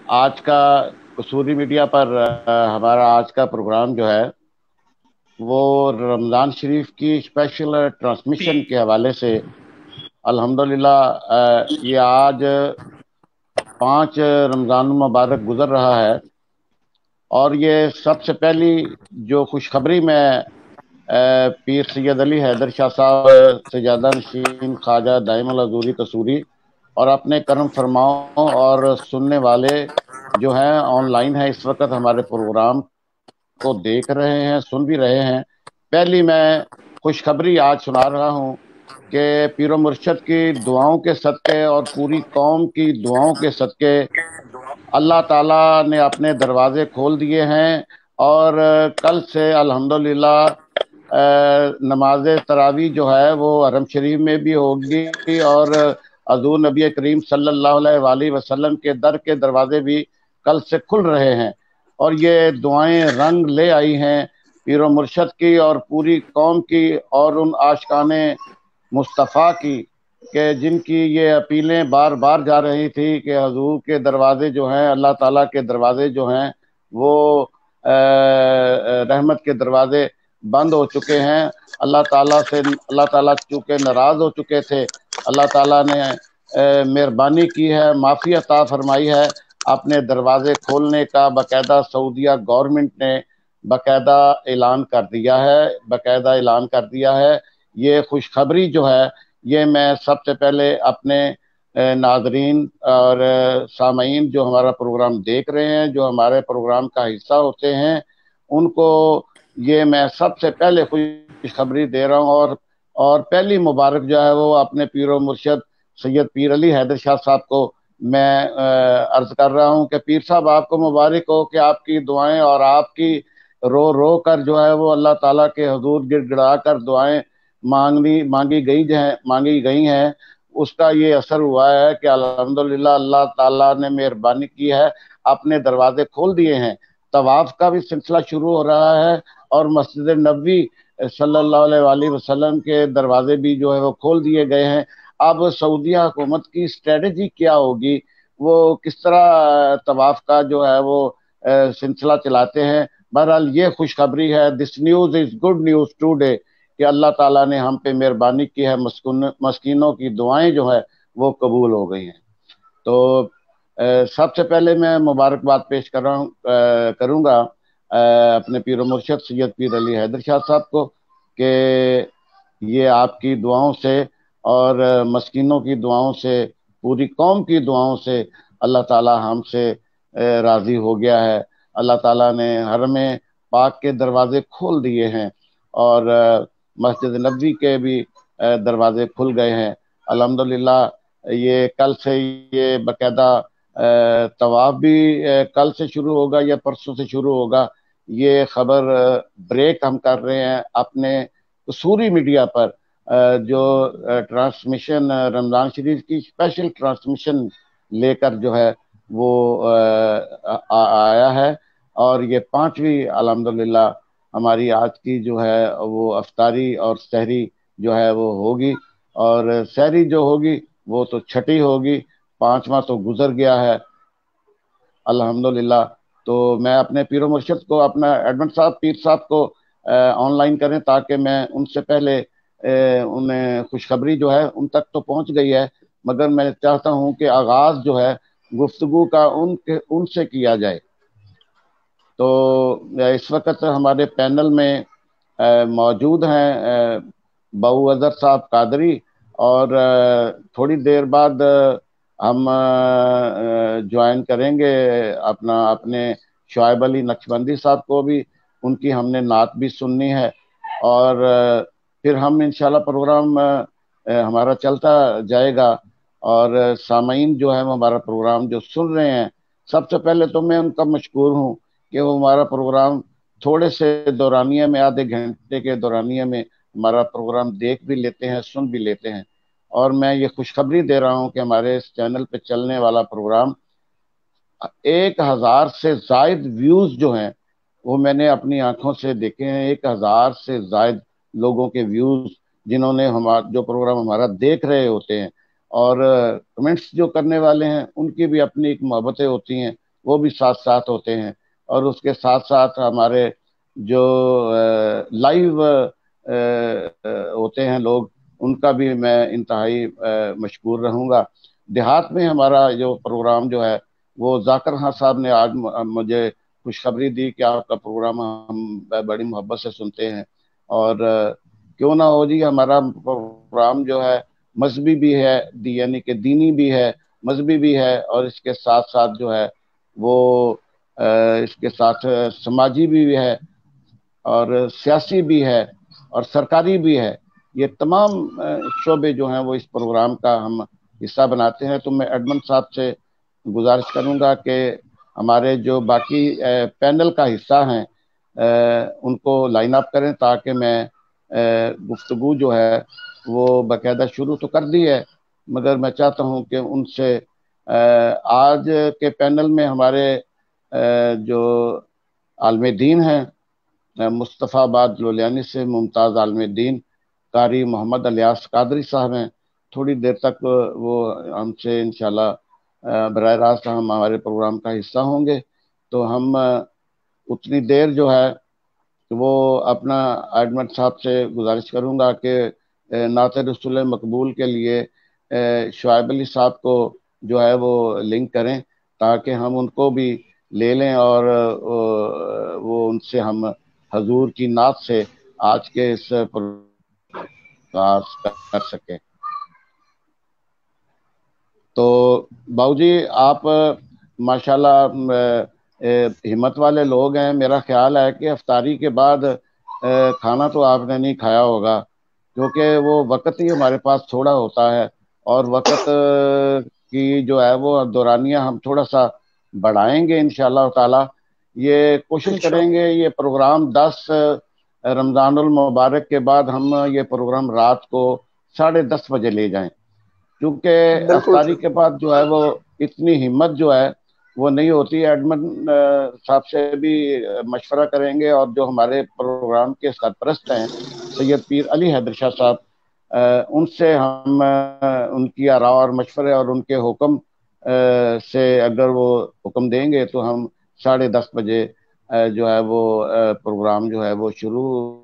آج کا قصوری میڈیا پر ہمارا آج کا پروگرام جو ہے وہ رمضان شریف کی اسپیشل ٹرانسمیشن کے حوالے سے الحمدللہ یہ آج 5 رمضان المبارک گزر رہا ہے، اور یہ سب سے پہلی جو خوشخبری میں پیر سید علی حیدر شاہ صاحب سجادہ نشین خواجہ دائم الحضوری قصوری اور اپنے کرم فرماؤں اور سننے والے جو ہیں آن لائن ہیں، اس وقت ہمارے پروگرام کو دیکھ رہے ہیں، سن بھی رہے ہیں۔ پہلی میں خوشخبری آج سنا رہا ہوں کہ پیر و مرشد کی دعاؤں کے صدقے اور پوری قوم کی دعاؤں کے صدقے اللہ تعالیٰ نے اپنے دروازے کھول دیے ہیں، اور کل سے الحمدللہ نماز تراویح جو ہے وہ حرم شریف میں بھی ہوگی، اور حضور نبی کریم صلی اللہ علیہ وآلہ وسلم کے در کے دروازے بھی کل سے کھل رہے ہیں، اور یہ دعائیں رنگ لے آئی ہیں پیر و مرشد کی اور پوری قوم کی اور ان عاشقان مصطفیٰ کی، کہ جن کی یہ اپیلیں بار بار جا رہی تھی کہ حضور کے دروازے جو ہیں، اللہ تعالیٰ کے دروازے جو ہیں وہ رحمت کے دروازے بند ہو چکے ہیں۔ اللہ تعالیٰ چونکہ ناراض ہو چکے تھے، اللہ تعالیٰ نے مہربانی کی ہے، معافی عطا فرمائی ہے، اپنے دروازے کھولنے کا باقاعدہ سعودیہ گورنمنٹ نے باقاعدہ اعلان کر دیا ہے۔ یہ خوشخبری جو ہے یہ میں سب سے پہلے اپنے ناظرین اور سامعین جو ہمارا پروگرام دیکھ رہے ہیں، جو ہمارے پروگرام کا حصہ ہوتے ہیں، ان کو یہ میں سب سے پہلے خوشخبری دے رہا ہوں، اور پہلی مبارک جو ہے وہ اپنے پیر و مرشد سید پیر علی حیدر شاہ صاحب کو میں عرض کر رہا ہوں کہ پیر صاحب آپ کو مبارک ہو کہ آپ کی دعائیں اور آپ کی رو رو کر جو ہے وہ اللہ تعالیٰ کے حضور گڑ گڑا کر دعائیں مانگی گئی ہیں، اس کا یہ اثر ہوا ہے کہ الحمدللہ اللہ تعالیٰ نے مہربانی کی ہے، اپنے دروازے کھول دیے ہیں۔ طواف کا بھی سلسلہ شروع ہو رہا ہے، اور مسجد نبوی صلی اللہ علیہ وآلہ وسلم کے دروازے بھی جو ہے وہ کھول دیے گئے ہیں۔ اب سعودیہ حکومت کی اسٹریٹجی کیا ہوگی، وہ کس طرح طواف کا جو ہے وہ سلسلہ چلاتے ہیں۔ بہرحال یہ خوشخبری ہے، this news is good news today, کہ اللہ تعالیٰ نے ہم پہ مہربانی کی ہے، مسکینوں کی دعائیں جو ہے وہ قبول ہو گئی ہیں۔ تو سب سے پہلے میں مبارکباد پیش کروں گا اپنے پیر و مرشد سید پیر علی حیدر شاہ صاحب کو، کہ یہ آپ کی دعاؤں سے اور مسکینوں کی دعاؤں سے، پوری قوم کی دعاؤں سے اللہ تعالیٰ ہم سے راضی ہو گیا ہے۔ اللہ تعالیٰ نے حرم پاک کے دروازے کھول دیے ہیں، اور مسجد نبوی کے بھی دروازے کھل گئے ہیں الحمدللہ۔ یہ کل سے یہ باقاعدہ طواف بھی کل سے شروع ہوگا یا پرسوں سے شروع ہوگا، یہ خبر بریک ہم کر رہے ہیں اپنے قصوری میڈیا پر، جو ٹرانسمیشن رمضان شریف کی اسپیشل ٹرانسمیشن لے کر جو ہے وہ آیا ہے، اور یہ 5ویں الحمدللہ ہماری آج کی جو ہے وہ افطاری اور سحری جو ہے وہ ہوگی، اور سحری جو ہوگی وہ تو 6ٹھی ہوگی، 5واں تو گزر گیا ہے الحمدللہ۔ تو میں اپنے پیر و مرشد کو، اپنا ایڈمنٹ صاحب پیر صاحب کو آن لائن کریں تاکہ میں ان سے پہلے انہیں خوشخبری جو ہے ان تک تو پہنچ گئی ہے، مگر میں چاہتا ہوں کہ آغاز جو ہے گفتگو کا ان سے کیا جائے۔ تو اس وقت ہمارے پینل میں موجود ہیں بہو اظہر صاحب قادری، اور تھوڑی دیر بعد ہم جوائن کریں گے اپنے شعیب علی نقشبندی صاحب کو بھی، ان کی ہم نے نعت بھی سننی ہے، اور پھر ہم انشاءاللہ پروگرام ہمارا چلتا جائے گا، اور سامعین جو ہے ہمارا پروگرام جو سن رہے ہیں، سب سے پہلے تو میں ان کا مشکور ہوں کہ وہ ہمارا پروگرام تھوڑے سے دورانیے میں، آدھے گھنٹے کے دورانیے میں ہمارا پروگرام دیکھ بھی لیتے ہیں، سن بھی لیتے ہیں۔ اور میں یہ خوشخبری دے رہا ہوں کہ ہمارے اس چینل پہ چلنے والا پروگرام 1000 سے زائد ویوز جو ہیں وہ میں نے اپنی آنکھوں سے دیکھے ہیں، 1000 سے زائد لوگوں کے ویوز جنہوں نے جو پروگرام ہمارا دیکھ رہے ہوتے ہیں، اور کمنٹس جو کرنے والے ہیں ان کی بھی اپنی ایک محبتیں ہوتی ہیں، وہ بھی ساتھ ساتھ ہوتے ہیں، اور اس کے ساتھ ساتھ ہمارے جو لائیو ہوتے ہیں لوگ، ان کا بھی میں انتہائی مشکور رہوں گا۔ دیہات میں ہمارا جو پروگرام جو ہے وہ ذاکر خان صاحب نے آج مجھے خوشخبری دی کہ آپ کا پروگرام ہم بڑی محبت سے سنتے ہیں، اور کیوں نہ ہو جی، ہمارا پروگرام جو ہے مذہبی بھی ہے، یعنی کہ دینی بھی ہے، مذہبی بھی ہے، اور اس کے ساتھ ساتھ جو ہے وہ اس کے ساتھ سماجی بھی ہے، اور سیاسی بھی ہے، اور سرکاری بھی ہے۔ یہ تمام شعبے جو ہیں وہ اس پروگرام کا ہم حصہ بناتے ہیں۔ تو میں ایڈمن صاحب سے گزارش کروں گا کہ ہمارے جو باقی پینل کا حصہ ہیں ان کو لائن اپ کریں، تاکہ میں گفتگو جو ہے وہ باقاعدہ شروع تو کر دی ہے، مگر میں چاہتا ہوں کہ ان سے آج کے پینل میں ہمارے جو عالم دین ہیں، مصطفیٰ آباد لولیانی سے ممتاز عالم دین قاری محمد الیاس قادری صاحب ہیں۔ تھوڑی دیر تک وہ ہم سے انشاءاللہ براہ راست ہم ہمارے پروگرام کا حصہ ہوں گے، تو ہم اتنی دیر جو ہے وہ اپنا ایڈمن صاحب سے گزارش کروں گا کہ نعت رسول مقبول کے لیے شعیب علی صاحب کو جو ہے وہ لنک کریں، تاکہ ہم ان کو بھی لے لیں، اور وہ ان سے ہم حضور کی نعت سے آج کے اس آغاز کر سکیں۔ تو باؤ جی، آپ ماشاءاللہ ہمت والے لوگ ہیں۔ میرا خیال ہے کہ افطاری کے بعد کھانا تو آپ نے نہیں کھایا ہوگا، کیونکہ وہ وقت ہی ہمارے پاس تھوڑا ہوتا ہے، اور وقت کی جو ہے وہ دورانیہ ہم تھوڑا سا بڑھائیں گے انشاءاللہ تعالی۔ یہ کوشش کریں گے یہ پروگرام 10 رمضان المبارک کے بعد ہم یہ پروگرام رات کو 10:30 بجے لے جائیں، کیونکہ بالکل افطاری کے بعد جو ہے وہ اتنی ہمت جو ہے وہ نہیں ہوتی۔ ایڈمن صاحب سے بھی مشورہ کریں گے، اور جو ہمارے پروگرام کے سرپرست ہیں سید پیر علی حیدر شاہ صاحب، ان سے ہم ان کی آراء اور مشورے اور ان کے حکم سے اگر وہ حکم دیں گے تو ہم 10:30 بجے جو ہے وہ پروگرام جو ہے وہ شروع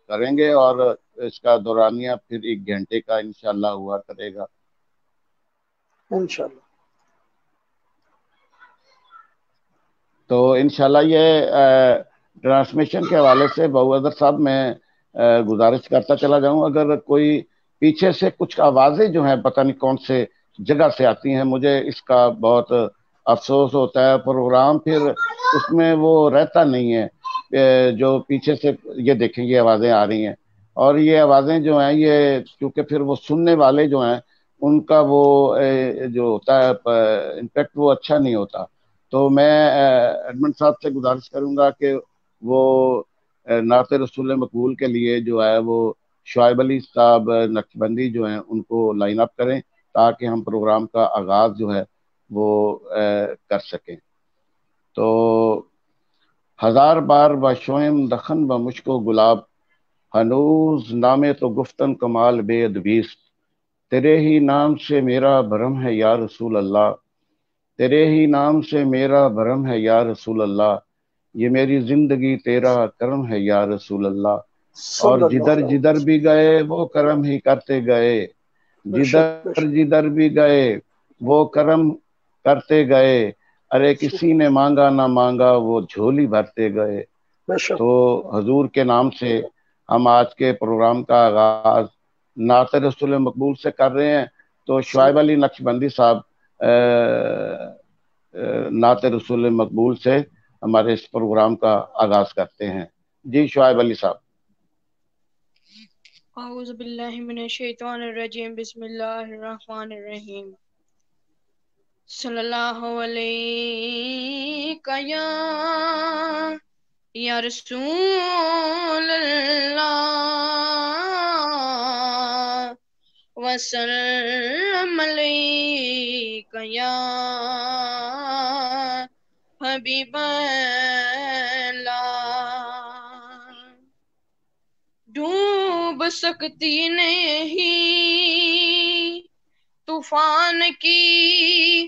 کریں گے، اور اس کا دورانیہ پھر 1 گھنٹے کا انشاءاللہ ہوا کرے گا۔ انشاءاللہ۔ تو انشاءاللہ یہ ٹرانسمیشن کے حوالے سے بہو صاحب میں گزارش کرتا چلا جاؤں، اگر کوئی پیچھے سے کچھ آوازیں جو ہیں پتہ نہیں کون سے جگہ سے آتی ہیں، مجھے اس کا بہت افسوس ہوتا ہے۔ پروگرام پھر اس میں وہ رہتا نہیں ہے، جو پیچھے سے یہ دیکھیں یہ آوازیں آ رہی ہیں، اور یہ آوازیں جو ہیں یہ کیونکہ پھر وہ سننے والے جو ہیں ان کا وہ جو ہوتا ہے امپیکٹ وہ اچھا نہیں ہوتا۔ تو میں ایڈمن صاحب سے گزارش کروں گا کہ وہ نعت رسول مقبول کے لیے جو ہے وہ شعیب علی صاحب نقشبندی جو ہیں ان کو لائن اپ کریں، تاکہ ہم پروگرام کا آغاز جو ہے وہ کر سکیں۔ تو ہزار بار بشوئم دخن و مشک و گلاب، ہنوز نامے تو گفتن کمال بے ادبیست، تیرے ہی نام سے میرا بھرم ہے یا رسول اللہ، تیرے ہی نام سے میرا بھرم ہے یا رسول اللہ، یہ میری زندگی تیرا کرم ہے یا رسول اللہ، اور صلی اللہ جدھر علیہ جدھر وسلم۔ بھی گئے وہ کرم ہی کرتے گئے، بے شک بے جدھر شک جدھر بھی گئے وہ کرم کرتے گئے، ارے کسی نے مانگا نہ مانگا وہ جھولی بھرتے گئے۔ بے شک۔ تو حضور کے نام سے ہم آج کے پروگرام کا آغاز نعت رسول مقبول سے کر رہے ہیں۔ تو شعیب علی نقشبندی صاحب نعت رسول مقبول سے ہمارے اس پروگرام کا آغاز کرتے ہیں۔ جی شعیب علی صاحب۔ اعوذ باللہ من الشیطان الرجیم، بسم اللہ الرحمن الرحیم، صلی اللہ علیہ یا رسول اللہ، وسلم علیک یا حبیب اللہ۔ ڈوب سکتی نہیں طوفان کی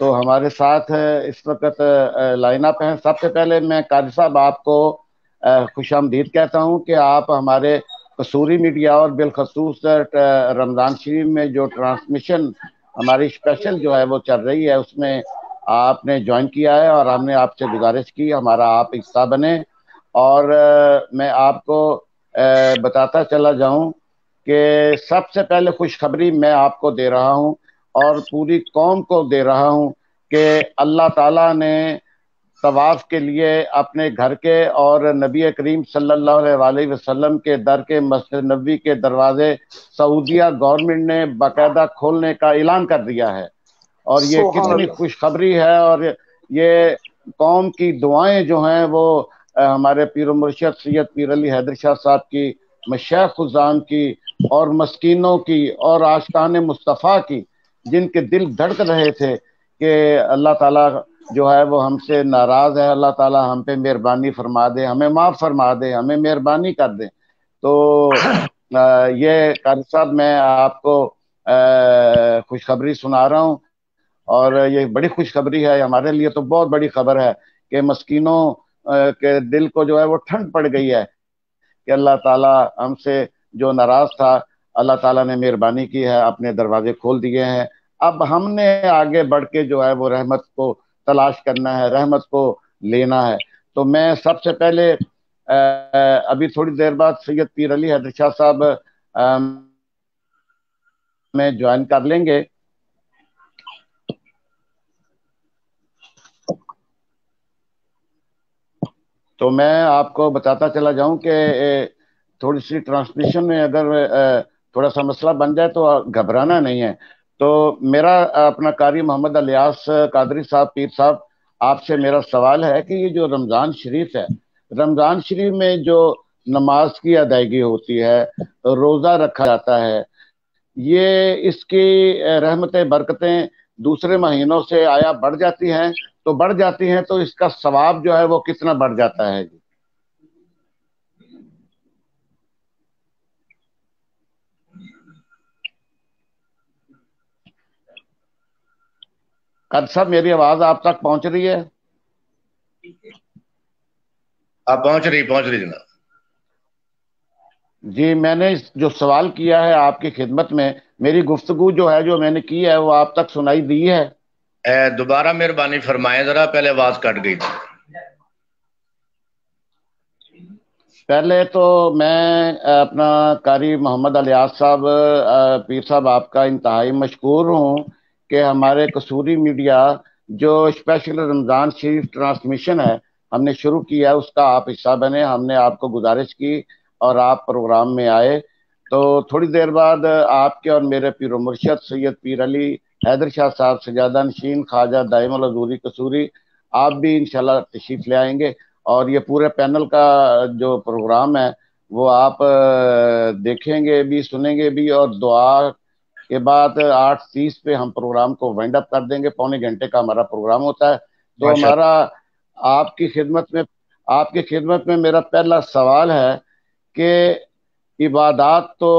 تو ہمارے ساتھ اس وقت لائن اپ ہیں. سب سے پہلے میں قاری صاحب آپ کو خوش آمدید کہتا ہوں کہ آپ ہمارے قصوری میڈیا اور بالخصوص رمضان شریف میں جو ٹرانسمیشن ہماری اسپیشل جو ہے وہ چل رہی ہے اس میں آپ نے جوائن کیا ہے، اور ہم نے آپ سے گزارش کی ہمارا آپ حصہ بنے. اور میں آپ کو بتاتا چلا جاؤں کہ سب سے پہلے خوشخبری میں آپ کو دے رہا ہوں اور پوری قوم کو دے رہا ہوں کہ اللہ تعالیٰ نے طواف کے لیے اپنے گھر کے اور نبی کریم صلی اللہ علیہ وسلم کے در کے مسجد نبوی کے دروازے سعودیہ گورنمنٹ نے باقاعدہ کھولنے کا اعلان کر دیا ہے. اور یہ سبحان کتنی اللہ. خوشخبری ہے، اور یہ قوم کی دعائیں جو ہیں وہ ہمارے پیر و مرشد سید پیر علی حیدر شاہ صاحب کی، مشائخ خزان کی، اور مسکینوں کی، اور عاشقان مصطفیٰ کی، جن کے دل دھڑک رہے تھے کہ اللہ تعالیٰ جو ہے وہ ہم سے ناراض ہے، اللہ تعالیٰ ہم پہ مہربانی فرما دے، ہمیں معاف فرما دے، ہمیں مہربانی کر دے. تو یہ قاری صاحب میں آپ کو خوشخبری سنا رہا ہوں، اور یہ بڑی خوشخبری ہے ہمارے لیے، تو بہت بڑی خبر ہے کہ مسکینوں کے دل کو جو ہے وہ ٹھنڈ پڑ گئی ہے کہ اللہ تعالیٰ ہم سے جو ناراض تھا اللہ تعالیٰ نے مہربانی کی ہے، اپنے دروازے کھول دیے ہیں. اب ہم نے آگے بڑھ کے جو ہے وہ رحمت کو تلاش کرنا ہے، رحمت کو لینا ہے. تو میں سب سے پہلے ابھی تھوڑی دیر بعد سید پیر علی حیدر شاہ صاحب میں جوائن کر لیں گے. تو میں آپ کو بتاتا چلا جاؤں کہ تھوڑی سی ٹرانسمیشن میں اگر تھوڑا سا مسئلہ بن جائے تو گھبرانا نہیں ہے. تو میرا اپنا قاری محمد الیاس قادری صاحب پیر صاحب آپ سے میرا سوال ہے کہ یہ جو رمضان شریف ہے، رمضان شریف میں جو نماز کی ادائیگی ہوتی ہے، روزہ رکھا جاتا ہے، یہ اس کی رحمتیں برکتیں دوسرے مہینوں سے آیا بڑھ جاتی ہیں؟ تو بڑھ جاتی ہیں تو اس کا ثواب جو ہے وہ کتنا بڑھ جاتا ہے؟ جی قد صاحب میری آواز آپ تک پہنچ رہی ہے؟ آپ پہنچ رہی جناب. جی میں نے جو سوال کیا ہے آپ کی خدمت میں، میری گفتگو جو ہے جو میں نے کی ہے وہ آپ تک سنائی دی ہے؟ دوبارہ مہربانی فرمائیں، ذرا پہلے آواز کٹ گئی تھی. پہلے تو میں اپنا قاری محمد الیاس صاحب پیر صاحب آپ کا انتہائی مشکور ہوں کہ ہمارے قصوری میڈیا جو اسپیشل رمضان شریف ٹرانسمیشن ہے ہم نے شروع کیا، اس کا آپ حصہ بنے. ہم نے آپ کو گزارش کی اور آپ پروگرام میں آئے. تو تھوڑی دیر بعد آپ کے اور میرے پیر و مرشد سید پیر علی حیدر شاہ صاحب سجادہ نشین خواجہ دائم الحضوری قصوری آپ بھی انشاءاللہ تشریف لے آئیں گے، اور یہ پورے پینل کا جو پروگرام ہے وہ آپ دیکھیں گے بھی، سنیں گے بھی، اور دعا کے بعد 8:30 پہ ہم پروگرام کو وائنڈ اپ کر دیں گے. پونے گھنٹے کا ہمارا پروگرام ہوتا ہے. تو ہمارا آپ کی خدمت میں میرا پہلا سوال ہے کہ عبادات تو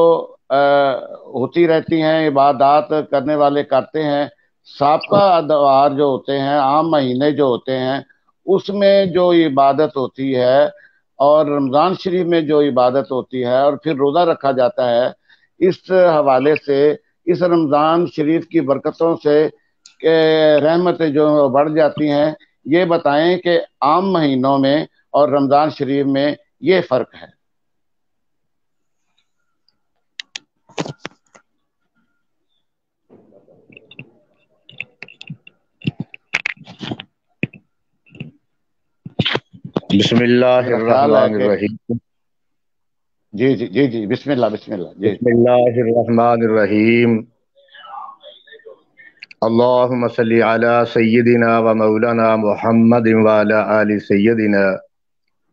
ہوتی رہتی ہیں، عبادات کرنے والے کرتے ہیں، سابقہ ادوار جو ہوتے ہیں، عام مہینے جو ہوتے ہیں، اس میں جو عبادت ہوتی ہے اور رمضان شریف میں جو عبادت ہوتی ہے اور پھر روزہ رکھا جاتا ہے، اس حوالے سے اس رمضان شریف کی برکتوں سے کہ رحمتیں جو بڑھ جاتی ہیں، یہ بتائیں کہ عام مہینوں میں اور رمضان شریف میں یہ فرق ہے. بسم اللہ الرحمن الرحیم. جی بسم اللہ جی. بسم اللہ الرحمن الرحیم. اللہم صلی علی سیدنا و مولانا محمد وعلی آل سیدنا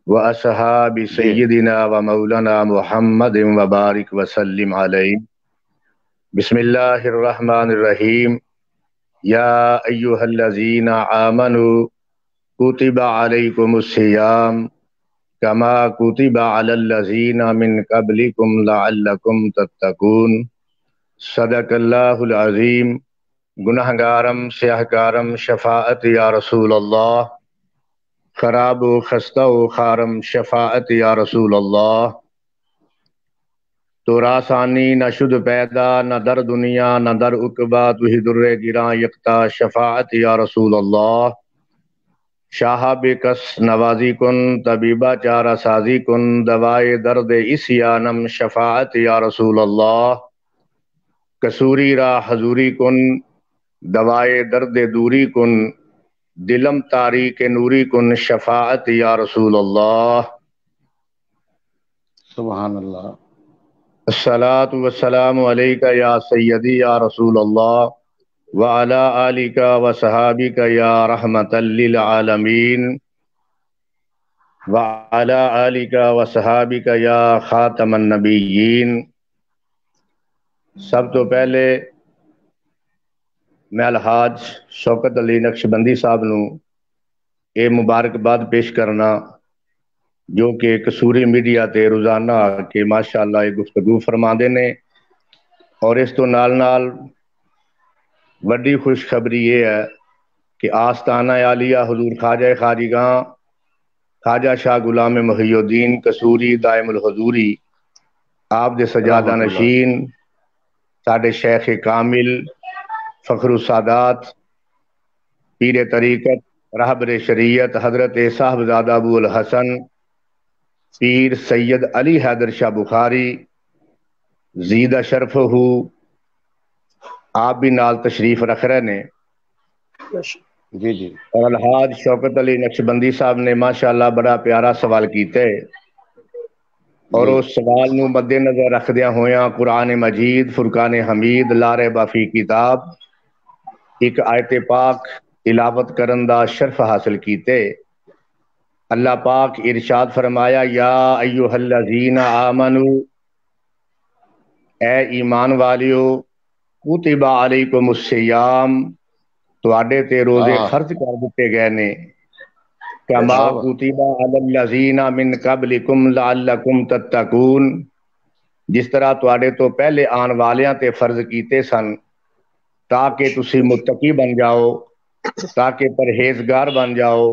و اصحاب سیدنا و مولانا محمد وبارک وسلم علیہ. بسم اللہ الرحمن الرحیم. یا ایہا الذین آمنوا کتب علیکم الصیام کما کتب علی الذین من قبلکم لعلکم تتقون. صدق اللہ العظیم. گناہگارم سیاہکارم شفاعت یا رسول اللہ، خراب و خستہ و خارم شفاعت یا رسول اللہ، تو راسانی نہ شد پیدا نہ در دنیا نہ در عقبہ، تو ہی در گراں یکتا شفاعت یا رسول اللہ، شاہ بے کس نوازی کن طبیبہ چارہ سازی کن، دوائے درد اسیانم شفاعت یا رسول اللہ، کسوری را حضوری کن دوائے درد دوری کن، دلم تاریک نوری کن شفاعت یا رسول اللہ۔ سبحان اللہ۔ الصلاۃ والسلام علیک یا سیدی یا رسول اللہ، وعلی آلک وصحابک یا رحمت للعالمین، وعلی آلک وصحابک یا خاتم النبیین۔ سب تو پہلے میں الحاج شوکت علی نقشبندی صاحب نو یہ مبارکباد پیش کرنا جو کہ کسوری میڈیا تے روزانہ کہ ماشاءاللہ یہ گفتگو فرماندے نے، اور اس تو نال وڈی خوشخبری یہ ہے کہ آستانہ عالیہ حضور خواجہ خواجگاں خواجہ شاہ غلام محی الدین کسوری دائم الحضوری آپ دے سجادہ نشین ساڈے شیخ کامل فخر السادات پیر طریقت رہبر شریعت حضرت صاحبزادہ ابو الحسن پیر سید علی حیدر شاہ بخاری زیدہ شرف ہو، آپ بھی نال تشریف رکھ رہے نے، جی جی، اور الحاج شوکت علی نقشبندی صاحب نے ماشاءاللہ بڑا پیارا سوال کیتے، اور اس سوال نو مد نظر رکھدیا ہویا قرآن مجید فرقان حمید لارے بافی کتاب ایک آیت پاک تلاوت کرن دا شرف حاصل کیتے۔ اللہ پاک ارشاد فرمایا، یا ایھا الذین آمنو، اے ایمان والیو، کتب علیکم الصیام، تواڈے تے روزے فرض کر دیتے گئے نے، کما کتب علی الذین من قبلکم لعلکم تتقون، جس طرح تواڈے تو پہلے آن والیاں تے فرض کیتے سن تاکہ تسی متقی بن جاؤ، تاکہ پرہیزگار بن جاؤ۔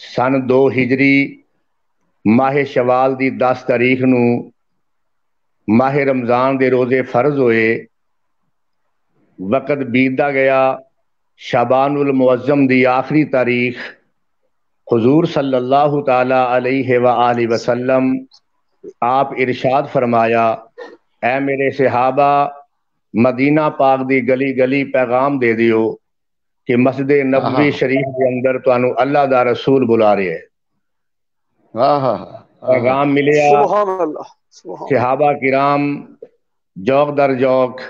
سن 2 ہجری ماہ شوال دی 10 تاریخ نو ماہ رمضان دے روزے فرض ہوئے، وقت بیتدا گیا، شعبان المعظم دی آخری تاریخ حضور صلی اللہ تعالی علیہ وآلہ وسلم آپ ارشاد فرمایا، اے میرے صحابہ، مدینہ پاک دی گلی گلی پیغام دے دیو کہ مسجد نبوی شریف کے اندر تانوں اللہ دا رسول بلا رہے ہے۔ پیغام ملیا، سبحان اللہ، صحابہ کرام جوق در جوق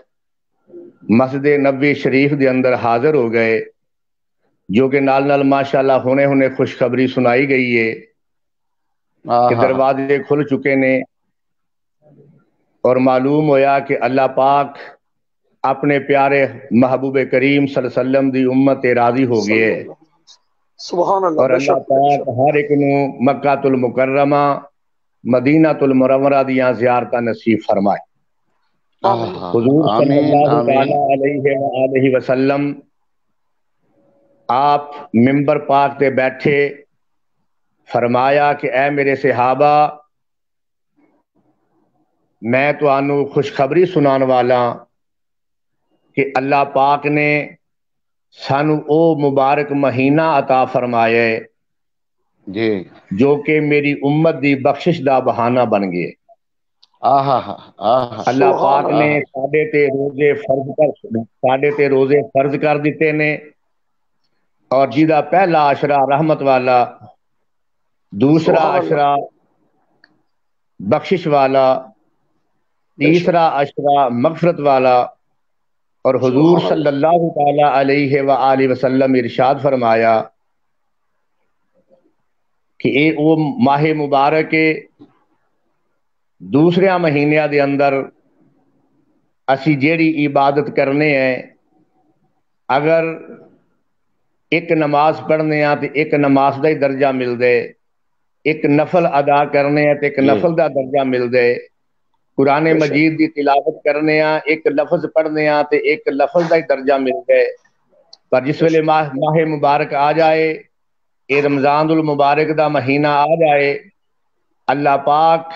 مسجد نبوی شریف دے اندر حاضر ہو گئے، جو کہ نال ماشاءاللہ ہونے خوشخبری سنائی گئی ہے کہ دروازے کھل چکے نے، اور معلوم ہویا کہ اللہ پاک اپنے پیارے محبوب کریم صلی اللہ علیہ وسلم دی امت راضی ہو گئے، سبحان اللہ، اور اللہ پاک ہر ایک نو مکہ المکرمہ مدینہ المنورہ دیاں زیارتاں نصیب فرمائے۔ حضور صلی اللہ تعالی علیہ وآلہ وسلم آپ ممبر پاک تے بیٹھے، فرمایا کہ اے میرے صحابہ، میں تانوں خوشخبری سنان والا کہ اللہ پاک نے سانو او مبارک مہینہ عطا فرمایا جی، جو کہ میری امت دی بخشش دا بہانہ بن گئے۔ اللہ پاک نے ساڈے تے روزے فرض کر دیتے نے، اور جیدہ پہلا عشرہ رحمت والا، دوسرا عشرہ بخشش والا، تیسرا عشرہ مغفرت والا، اور حضور صلی اللہ تعالی علیہ وآلہ وسلم ارشاد فرمایا کہ اے او ماہ مبارک دوسرے مہینے دے اندر اسی جیڑی عبادت کرنے ہیں، اگر ایک نماز پڑھنے ہیں تو ایک نماز دا ہی درجہ مل دے، ایک نفل ادا کرنے ہیں تو ایک نفل دا درجہ مل دے، قرآن بے شک مجید دی تلاوت کرنے ہاں، ایک لفظ پڑھنے ہاں تے ایک لفظ دا ہی درجہ مل گئے، پر جس بے ویلے شک ماہ مبارک آ جائے، اے رمضان المبارک دا مہینہ آ جائے، اللہ پاک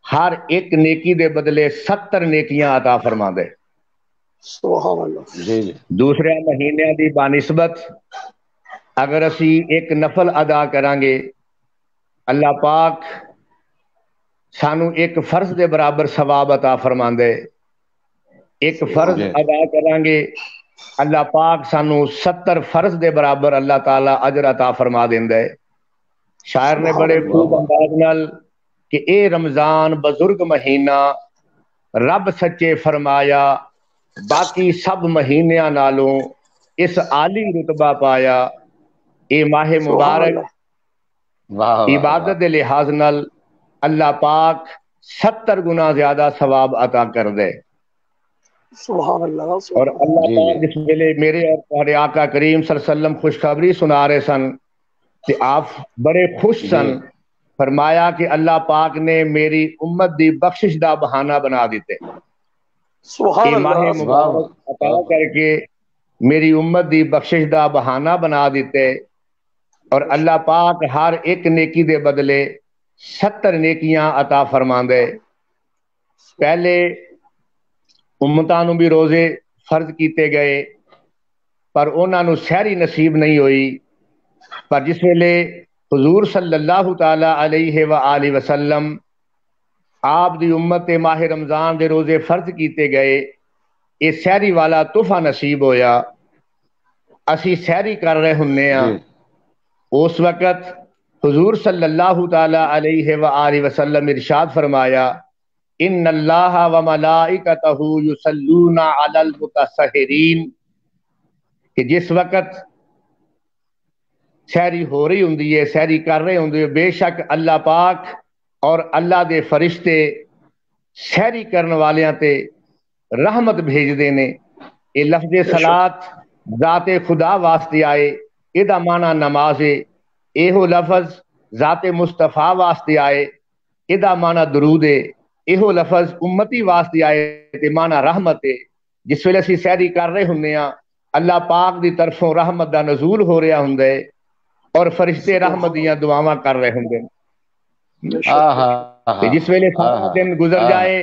ہر ایک نیکی دے بدلے 70 نیکیاں عطا فرما دے۔ سبحان اللہ جی جی دوسرے مہینے دی بانسبت اگر اسی ایک نفل ادا کریں گے، اللہ پاک سانو ایک فرض دے برابر ثواب عطا فرما دے۔ ایک فرض جی ادا کریں گے، اللہ پاک سانو 70 فرض دے برابر اللہ تعالی اجر عطا فرما دیندا ہے۔ شاعر نے سبحان بڑے اللہ خوب انداز نال کہ اے رمضان بزرگ مہینہ، رب سچے فرمایا، باقی سب مہینیاں نالوں اس عالی رتبہ پایا۔ اے ماہ سبحان مبارک اللہ واہ واہ واہ عبادت دے لحاظ نال اللہ پاک 70 گنا زیادہ ثواب عطا کر دے۔ سبحان اللہ اور سبحان اللہ اللہ جی پاک جی جس ویلے میرے اور تمہارے آقا کریم صلی اللہ علیہ وسلم خوشخبری سنا رہے سن تے آپ بڑے خوش جی سن، فرمایا کہ اللہ پاک نے میری امت دی بخشش دا بہانہ بنا دیتے۔ سبحان اے ماہ اللہ واہ مبارک واہ عطا واہ کر کے میری امت دی بخشش دا بہانہ بنا دیتے، اور بے شک اللہ پاک ہر ایک نیکی دے بدلے 70 نیکیاں عطا فرما دے۔ پہلے امتاں نوں بھی روزے فرض کیتے گئے، پر انہاں نوں سحری نصیب نہیں ہوئی، پر جس ویلے حضور صلی اللہ تعالی علیہ وآلہ وسلم آپ دی امت تے ماہ رمضان دے روزے فرض کیتے گئے، یہ سحری والا تحفہ نصیب ہویا۔ اسی سحری کر رہے ہنے ہاں، جی اس وقت حضور صلی اللہ تعالی علیہ وآلہ وسلم ارشاد فرمایا، ان اللہ و ملائکتہ یصلون علی المتسحرین، کہ جس وقت سحری ہو رہی ہوں سحری کر رہے ہوں، بے شک اللہ پاک اور اللہ دے فرشتے سحری کرن والیاں تے رحمت بھیج دینے۔ یہ لفظ بے شک صلات ذات خدا واسطے آئے، یہ معنی نماز ہے۔ ایہو لفظ ذات مصطفیٰ واسطے آئے، یہ معنی درود ہے۔ ایہو لفظ امتی واسطے آئے تے معنی رحمت ہے۔ جس ویلے اسی سحری کر رہے ہنے ہاں، اللہ پاک دی طرفوں رحمت دا نزول ہو رہا ہوں اور فرشتے رحمت سبحان دیاں دعاواں کر رہے ہوں۔ بے شک آہا آہا جس ویلے سارا آہا دن گزر آہا جائے،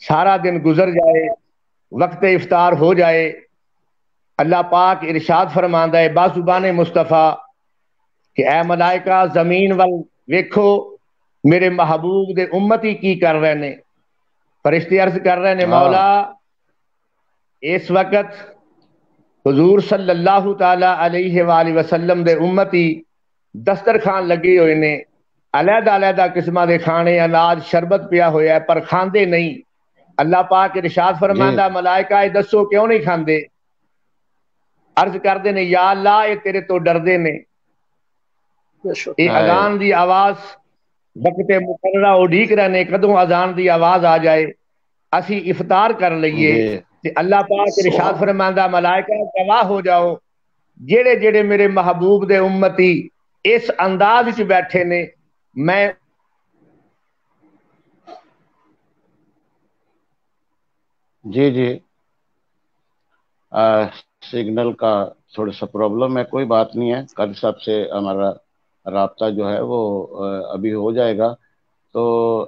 سارا دن گزر جائے، وقت افطار ہو جائے، اللہ پاک ارشاد فرماندا ہے بازبان مصطفیٰ کہ اے ملائکہ زمین ول ویکھو میرے محبوب دے امتی کی کر رہے نے۔ فرشتے عرض کر رہے نے مولا اس وقت حضور صلی اللہ تعالی علیہ وآلہ وسلم دے امتی دسترخوان لگے ہوئے نے، علیحدہ علیحدہ قسمہ دے کھانے، اناج، شربت پیا ہویا ہے، پر کھاندے نہیں۔ اللہ پاک ارشاد جی فرماندا ملائکہ یہ دسو کیوں نہیں کھاندے؟ عرض کردے نے یا اللہ یہ تیرے تو ڈردے نے۔ بے شک یہ اذان دی آواز وقت مقررہ اڈیک رہنے کدوں اذان دی آواز آ جائے اسی افطار کر لئیے۔ جی تے اللہ پاک ارشاد سبحان فرماندا ملائکہ گواہ ہو جاؤ جڑے جڑے میرے محبوب دے امتی اس انداز وچ بیٹھے نے، میں جی جی سگنل کا تھوڑا سا پرابلم ہے، کوئی بات نہیں ہے، قاری صاحب سے ہمارا رابطہ جو ہے وہ ابھی ہو جائے گا۔ تو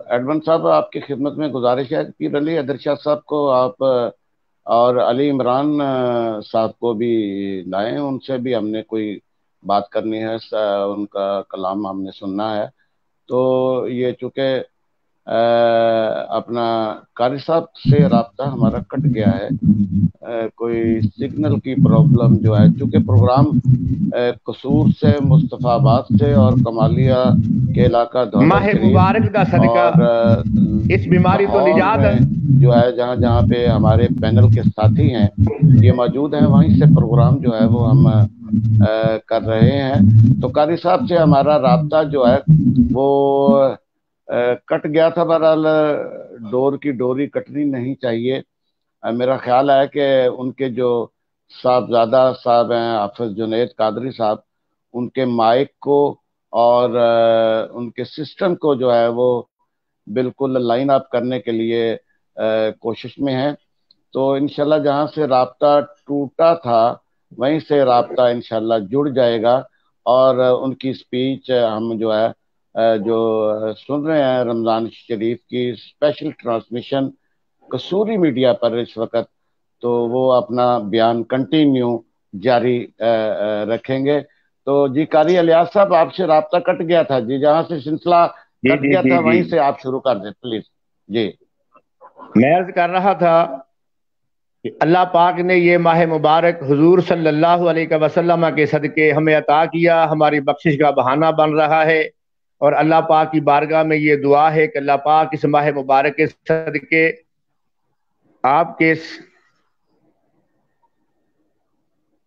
ایڈمن صاحب آپ کی خدمت میں گزارش ہے پیر علی حیدر شاہ صاحب کو آپ اور علی عمران صاحب کو بھی لائیں، ان سے بھی ہم نے کوئی بات کرنی ہے، ان کا کلام ہم نے سننا ہے۔ تو یہ چونکہ اپنا قاری صاحب سے رابطہ ہمارا کٹ گیا ہے، کوئی سگنل کی پرابلم جو ہے، چونکہ پروگرام قصور سے، مصطفیٰ آباد سے اور کمالیہ کے علاقہ دولت ماہ شریف مبارک دا صدقہ اور اس بیماری تو لاہور نجات میں جو ہے جہاں جہاں پہ ہمارے پینل کے ساتھی ہیں یہ موجود ہیں، وہیں سے پروگرام جو ہے وہ ہم کر رہے ہیں۔ تو قاری صاحب سے ہمارا رابطہ جو ہے وہ کٹ گیا تھا، بہرحال ڈور کی ڈوری کٹنی نہیں چاہیے۔ میرا خیال ہے کہ ان کے جو صاحبزادہ صاحب ہیں حافظ جنید قادری صاحب، ان کے مائک کو اور ان کے سسٹم کو جو ہے وہ بالکل لائن اپ کرنے کے لیے کوشش میں ہیں. تو انشاءاللہ جہاں سے رابطہ ٹوٹا تھا وہیں سے رابطہ انشاءاللہ جڑ جائے گا, اور ان کی سپیچ ہم جو ہے جو سن رہے ہیں رمضان شریف کی اسپیشل ٹرانسمیشن قصوری میڈیا پر اس وقت, تو وہ اپنا بیان کنٹینیو جاری رکھیں گے. تو جی قاری الیاس صاحب آپ سے رابطہ کٹ گیا تھا جی, جہاں سے سلسلہ کٹ گیا تھا وہیں سے آپ شروع کر دیں پلیز. جی میں عرض کر رہا تھا کہ اللہ پاک نے یہ ماہ مبارک حضور صلی اللہ علیہ وسلم کے صدقے ہمیں عطا کیا, ہماری بخشش کا بہانہ بن رہا ہے, اور اللہ پاک کی بارگاہ میں یہ دعا ہے کہ اللہ پاک اس ماہ مبارک کے صدقے آپ کے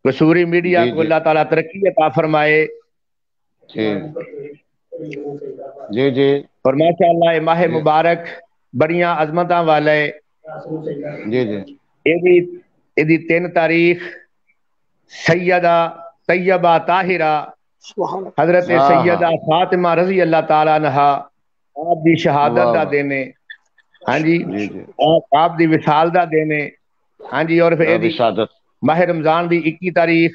قصوری میڈیا کو اللہ تعالیٰ ترقی عطا فرمائے. جی جی اور ماشاءاللہ یہ ماہ مبارک بڑیاں عظمتاں والے. جی جی یہ 3 تاریخ سیدہ طیبہ طاہرہ حضرت سیدہ فاطمہ رضی اللہ تعالیٰ عنہ آپ دی شہادت دا دینے, ہاں جی آپ دی وصال دا دینے, ہاں جی, اور پھر ماہ رمضان دی 21 تاریخ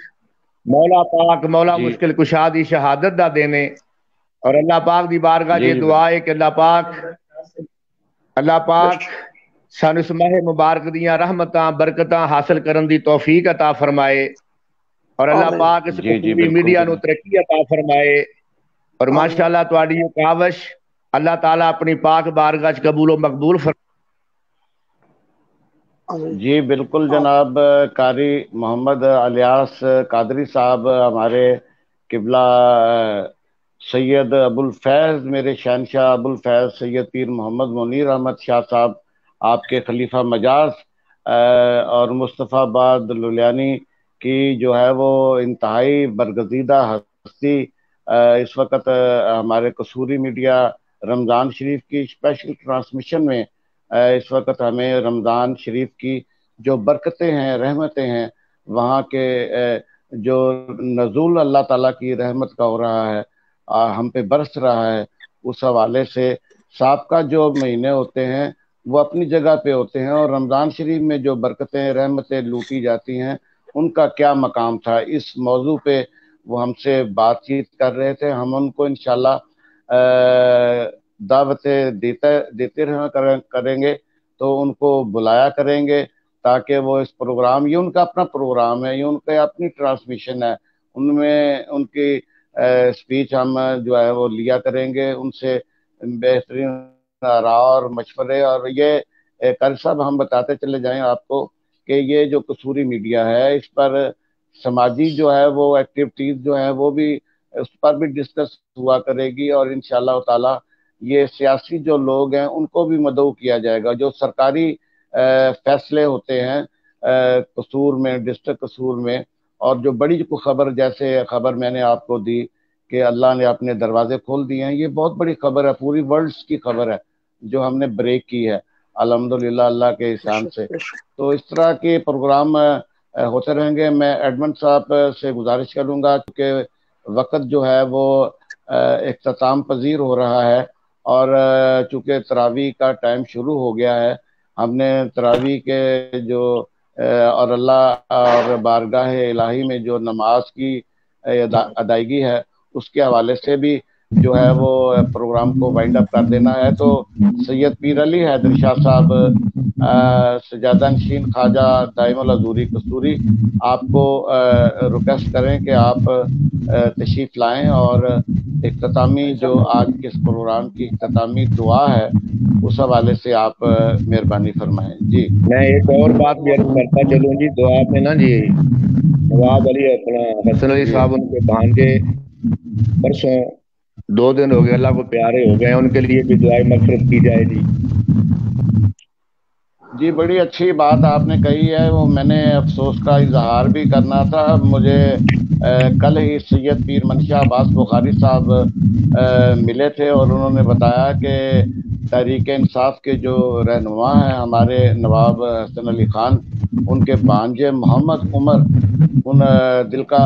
مولا پاک مولا مشکل کشا دی شہادت دا دینے. اور اللہ پاک دی بارگاہ یہ دعا ہے کہ اللہ پاک سانو اس ماہ مبارک دیاں رحمتاں برکتاں حاصل کرن دی توفیق عطا فرمائے, اور اللہ پاک اس قصوری میڈیا نو ترقی عطا فرمائے. اور ماشاءاللہ تواڈی یہ کاوش اللہ تعالیٰ اپنی پاک بارگاہ چ قبول و مقبول فرمائے. جی بالکل جناب قاری محمد الیاس قادری صاحب, ہمارے قبلہ سید ابو الفیض میرے شہنشاہ ابو الفیض سید پیر محمد منیر احمد شاہ صاحب, آپ کے خلیفہ مجاز اور مصطفیٰ آباد للیانی کی جو ہے وہ انتہائی برگزیدہ ہستی اس وقت ہمارے قصوری میڈیا رمضان شریف کی اسپیشل ٹرانسمیشن میں اس وقت ہمیں رمضان شریف کی جو برکتیں ہیں رحمتیں ہیں وہاں کے جو نزول اللہ تعالیٰ کی رحمت کا ہو رہا ہے ہم پہ برس رہا ہے, اس حوالے سے سابقہ جو مہینے ہوتے ہیں وہ اپنی جگہ پہ ہوتے ہیں, اور رمضان شریف میں جو برکتیں رحمتیں لوٹی جاتی ہیں ان کا کیا مقام تھا, اس موضوع پہ وہ ہم سے بات چیت کر رہے تھے. ہم ان کو انشاءاللہ دعوتیں دیتے رہا کریں گے, تو ان کو بلایا کریں گے تاکہ وہ اس پروگرام, یہ ان کا اپنا پروگرام ہے, یہ ان کا اپنی ٹرانسمیشن ہے, ان میں ان کی سپیچ ہم جو ہے وہ لیا کریں گے, ان سے بہترین آراء اور مشورے. اور یہ قاری صاحب ہم بتاتے چلے جائیں آپ کو کہ یہ جو قصوری میڈیا ہے اس پر سماجی جو ہے وہ ایکٹیویٹیز جو ہیں وہ بھی اس پر بھی ڈسکس ہوا کرے گی, اور انشاءاللہ تعالی یہ سیاسی جو لوگ ہیں ان کو بھی مدعو کیا جائے گا. جو سرکاری فیصلے ہوتے ہیں قصور میں, ڈسٹرکٹ قصور میں, اور جو بڑی خبر جیسے خبر میں نے آپ کو دی کہ اللہ نے اپنے دروازے کھول دیے ہیں, یہ بہت بڑی خبر ہے, پوری ورلڈ کی خبر ہے جو ہم نے بریک کی ہے الحمدللہ اللہ کے احسان سے. تو اس طرح کے پروگرام ہوتے رہیں گے. میں ایڈمنڈ صاحب سے گزارش کروں گا کہ وقت جو ہے وہ اختتام پذیر ہو رہا ہے, اور چونکہ تراویح کا ٹائم شروع ہو گیا ہے, ہم نے تراویح کے جو اور اللہ اور بارگاہ الہی میں جو نماز کی ادائیگی ہے اس کے حوالے سے بھی جو ہے وہ پروگرام کو وائنڈ اپ کر دینا ہے. تو سید پیر علی حیدر شاہ صاحب سجادہ نشین خواجہ دائم الحضوری قصوری آپ کو ریکویسٹ کریں کہ آپ تشریف لائیں, اور اختتامی جو آج کے اس پروگرام کی اختتامی دعا ہے اس حوالے سے آپ مہربانی فرمائیں. جی میں ایک اور بات بھی عرض کرتا چلوں جی, دعا میں نا جی نواب علی اپنا حسن علی صاحب ان کے بھانجے پرسوں 2 دن ہو گئے اللہ کو پیارے ہو گئے, ان کے لیے بھی دعائیں مغفرت کی جائے جی. جی بڑی اچھی بات آپ نے کہی ہے, وہ میں نے افسوس کا اظہار بھی کرنا تھا. مجھے کل ہی سید پیر منشا عباس بخاری صاحب ملے تھے, اور انہوں نے بتایا کہ تحریک انصاف کے جو رہنما ہیں ہمارے نواب حسن علی خان, ان کے بھانجے محمد عمر ان دل کا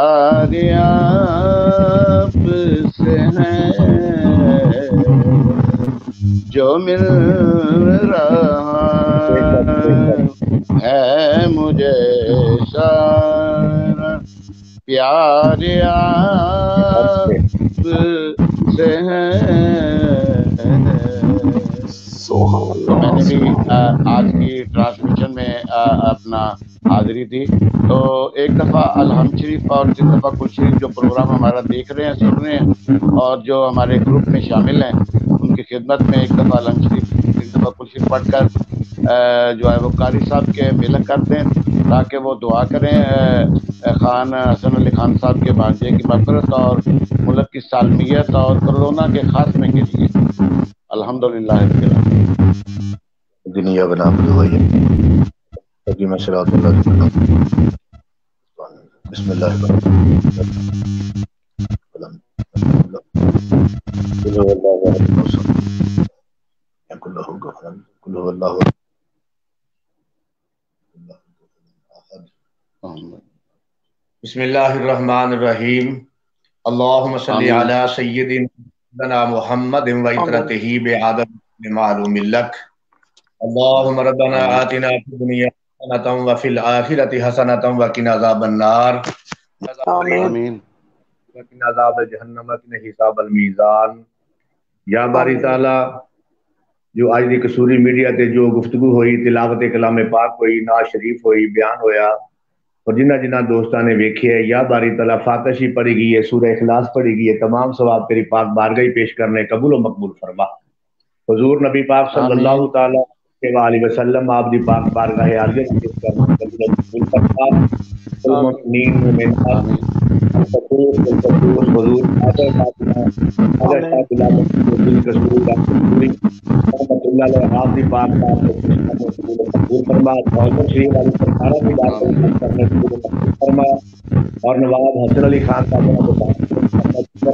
پیار آپ سے ہے جو مل رہا ہے مجھے سارا، پیار آپ سے ہے۔ میں نے بھی آج کی ٹرانسمیشن میں اپنا حاضری دی، تو ایک دفعہ الحمد شریف اور جس دفعہ کل شریف جو پروگرام ہمارا دیکھ رہے ہیں سن رہے ہیں اور جو ہمارے گروپ میں شامل ہیں ان کی خدمت میں ایک دفعہ الحمد شریف ایک دفعہ کل شریف پڑھ کر جو ہے وہ قاری صاحب کے ملک کرتے ہیں تاکہ وہ دعا کریں خان حسن علی خان صاحب کے بھانجے کی مغفرت اور ملک کی سالمیت اور کرونا کے خاتمے کے لیے۔ الحمدللہ دنیا بنا بھائی میں صراط اللہ بسم اللہ بسم اللہ الرحمن الرحیم اللہم صلی علی سیدنا محمد وعطرتہ بعدد معلوم لک اللہم ربنا آتنا فی الدنیا حسنۃ وفی الآخرۃ حسنۃ وقنا عذاب النار آمین۔ وقنا عذاب جہنم وقنا حساب المیزان۔ یا باری تعالی جو آج دی قصوری میڈیا تے جو گفتگو ہوئی، تلاوت کلام پاک ہوئی، نعت شریف ہوئی، بیان ہویا اور جنہ جنہ دوستاں نے ویکھے ہے، یا باری تعالیٰ فاتحی پڑھی گئی ہے، سورہ اخلاص پڑھی گئی ہے، تمام ثواب تیری پاک بارگاہ پیش کرنے قبول و مقبول فرما۔ حضور نبی پاک صلی اللہ تعالیٰ علیہ وسلم آپ دی پاک بارگاہ عالیہ پیش کرنے قبول و مقبول فرما۔ المؤمنین مومنات حضور حضور فاطمہ شاہ بلال قصوری رحمۃ اللہ علیہ آپ دی پاک قبول فرما۔ محمد شریف علی سرکارہ کی بات کرنے قبول فرما اور نواب حسن علی خان صاحب کو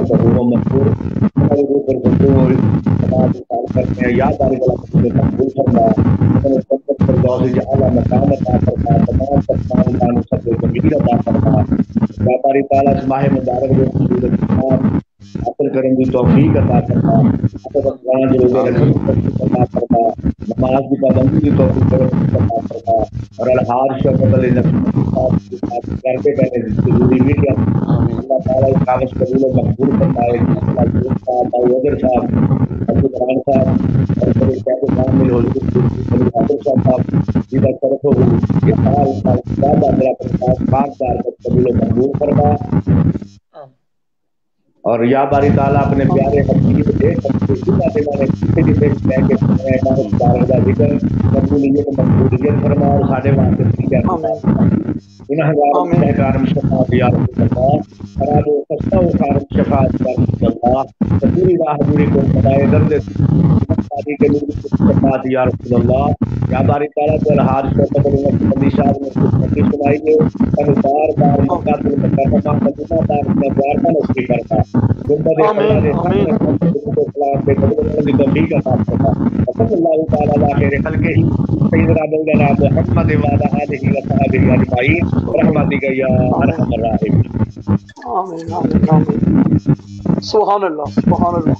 قبول و مقبول کرتے ہیں۔ یا باری قبول فرما، اعلیٰ مقام عطا فرما، تمام سرکار سب زمین عطا فرما۔ یا باری تعالیٰ اس ماہ مبارک میں حاصل کرنے کی توفیق عطا فرما، عطا فرما، نماز کی پابندی کی توفیق عطا فرما اور الحاج شوکت علی نقشبندی کرتے پہلے ضروری میڈیا اللہ تعالیٰ اس کاغذ قبول و مقبول فرمائے۔ وزیر صاحب عبدالرحمان صاحب اور کامل حضور حافظ صاحب جیدہ طرف ہو یہ سال پاک بار قبول و مقبول فرما۔ اور یا باری تعالیٰ اپنے پیارے حبیب دیکھ سکتے ذکر مقبولیت مقبولیت فرما اور ساڑھے واسطے کارم شفاعت یا رسول اللہ خراب و خستہ و کارم شفاعت یا رسول اللہ پوری راہ دوری کو خدائے درد شادی کے لوگ شفاعت یا رسول اللہ۔ یا باری تعالیٰ تو الحاج شوکت علی نقشبندی صاحب نے خدمتی سنائی ہے اور بار بار مقاتل مکرمہ مدینہ دار میں پیار کا نصیب کرتا گنبد خدا کے اسلام پہ قبول کی توفیق عطا فرما۔ صلی اللہ تعالیٰ علی خیر خلقہ سیدنا مولانا محمد وعلی آلہ وصحبہ اجمعین برحمتک یا ارحم الراحمین۔ آمین آمین آمین۔ سبحان اللہ سبحان اللہ۔